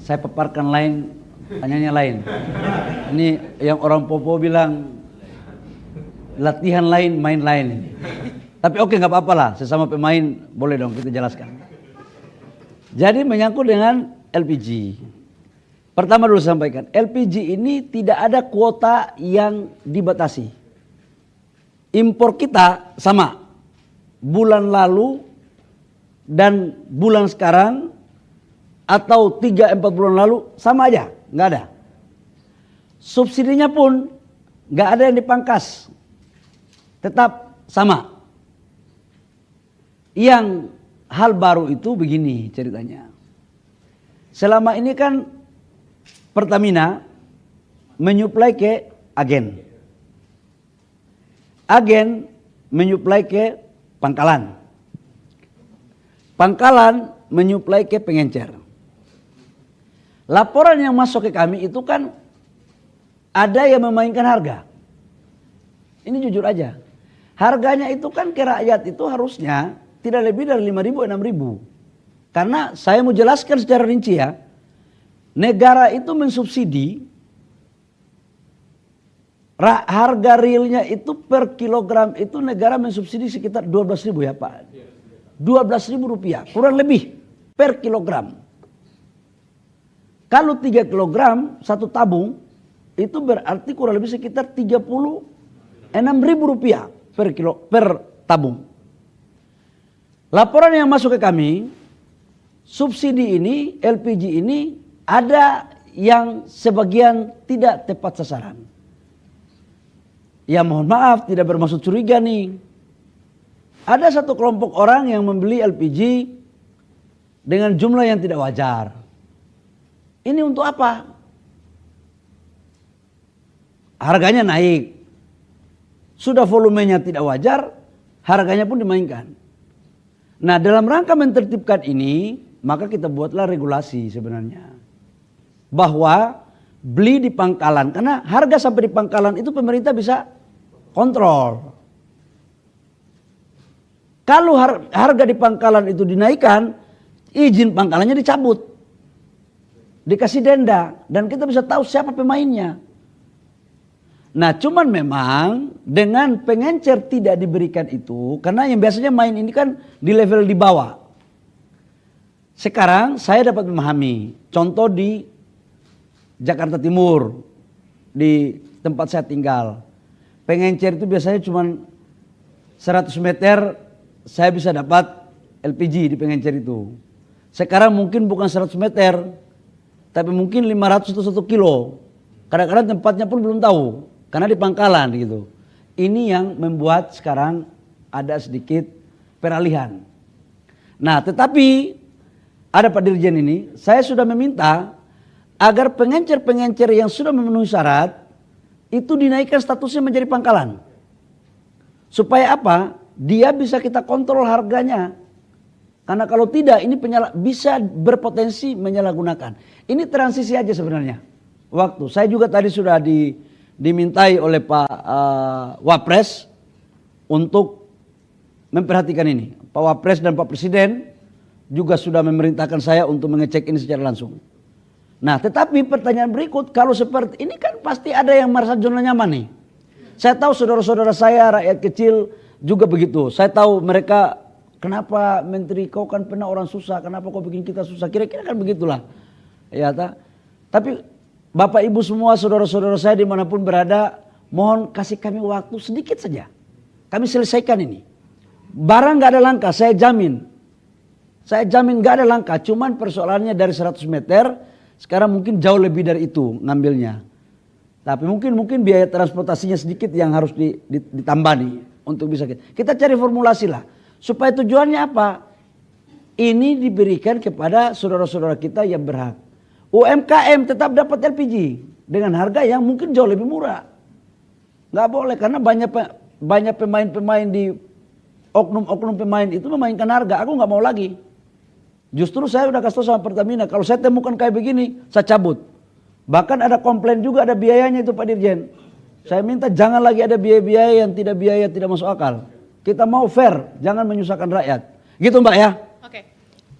saya paparkan lain, tanyanya lain. Ini yang orang Popo bilang latihan lain, main lain. Tapi oke, nggak apa-apa lah, sesama pemain boleh dong kita jelaskan. Jadi menyangkut dengan LPG. Pertama dulu sampaikan, LPG ini tidak ada kuota yang dibatasi. Impor kita sama, bulan lalu dan bulan sekarang atau 3-4 bulan lalu sama aja, nggak ada. Subsidinya pun nggak ada yang dipangkas, tetap sama. Yang hal baru itu begini ceritanya. Selama ini kan Pertamina menyuplai ke agen. Agen menyuplai ke pangkalan. Pangkalan menyuplai ke pengencer. Laporan yang masuk ke kami itu kan ada yang memainkan harga. Ini jujur aja. Harganya itu kan ke rakyat itu harusnya tidak lebih dari 5.000, 6.000. Karena saya mau jelaskan secara rinci ya. Negara itu mensubsidi harga realnya itu per kilogram itu negara mensubsidi sekitar 12.000 ya Pak. 12.000 rupiah kurang lebih per kilogram. Kalau 3 kilogram satu tabung itu berarti kurang lebih sekitar 36.000 rupiah per tabung. Laporan yang masuk ke kami, subsidi ini, LPG ini ada yang sebagian tidak tepat sasaran. Ya mohon maaf, tidak bermaksud curiga nih. Ada satu kelompok orang yang membeli LPG dengan jumlah yang tidak wajar. Ini untuk apa? Harganya naik. Sudah volumenya tidak wajar, harganya pun dimainkan. Nah, dalam rangka mentertibkan ini, maka kita buatlah regulasi sebenarnya. Bahwa beli di pangkalan, karena harga sampai di pangkalan itu pemerintah bisa kontrol. Kalau harga di pangkalan itu dinaikkan, izin pangkalannya dicabut. Dikasih denda, dan kita bisa tahu siapa pemainnya. Nah cuman memang dengan pengencer tidak diberikan itu, karena yang biasanya main ini kan di level di bawah. Sekarang saya dapat memahami, contoh di Jakarta Timur, di tempat saya tinggal. Pengencer itu biasanya cuma 100 meter saya bisa dapat LPG di pengencer itu. Sekarang mungkin bukan 100 meter, tapi mungkin 500 atau 1 kilo. Kadang-kadang tempatnya pun belum tahu, karena di pangkalan gitu. Ini yang membuat sekarang ada sedikit peralihan. Nah tetapi ada Pak Dirjen ini, saya sudah meminta agar pengencer-pengencer yang sudah memenuhi syarat itu dinaikkan statusnya menjadi pangkalan. Supaya apa? Dia bisa kita kontrol harganya. Karena kalau tidak ini bisa berpotensi menyalahgunakan. Ini transisi aja sebenarnya. Waktu saya juga tadi sudah dimintai oleh Pak Wapres untuk memperhatikan ini. Pak Wapres dan Pak Presiden juga sudah memerintahkan saya untuk mengecek ini secara langsung. Nah tetapi pertanyaan berikut, kalau seperti ini kan pasti ada yang merasa zona nyaman nih. Saya tahu saudara-saudara saya rakyat kecil juga begitu. Saya tahu mereka, kenapa Menteri kau kan pernah orang susah, kenapa kau bikin kita susah, kira-kira kan begitulah. Ya, tapi Bapak Ibu semua saudara-saudara saya dimanapun berada, mohon kasih kami waktu sedikit saja. Kami selesaikan ini. Barang gak ada langka, saya jamin. Saya jamin gak ada langka, cuman persoalannya dari 100 meter, sekarang mungkin jauh lebih dari itu ngambilnya. Tapi mungkin biaya transportasinya sedikit yang harus ditambah nih untuk bisa kita cari formulasi lah. Supaya tujuannya apa? Ini diberikan kepada saudara-saudara kita yang berhak. UMKM tetap dapat LPG dengan harga yang mungkin jauh lebih murah. Nggak boleh karena banyak pemain-pemain di oknum-oknum pemain itu memainkan harga. Aku nggak mau lagi. Justru saya udah kasih tahu sama Pertamina, kalau saya temukan kayak begini, saya cabut. Bahkan ada komplain juga, ada biayanya itu Pak Dirjen. Saya minta jangan lagi ada biaya-biaya yang tidak masuk akal. Kita mau fair, jangan menyusahkan rakyat. Gitu Mbak ya. Oke.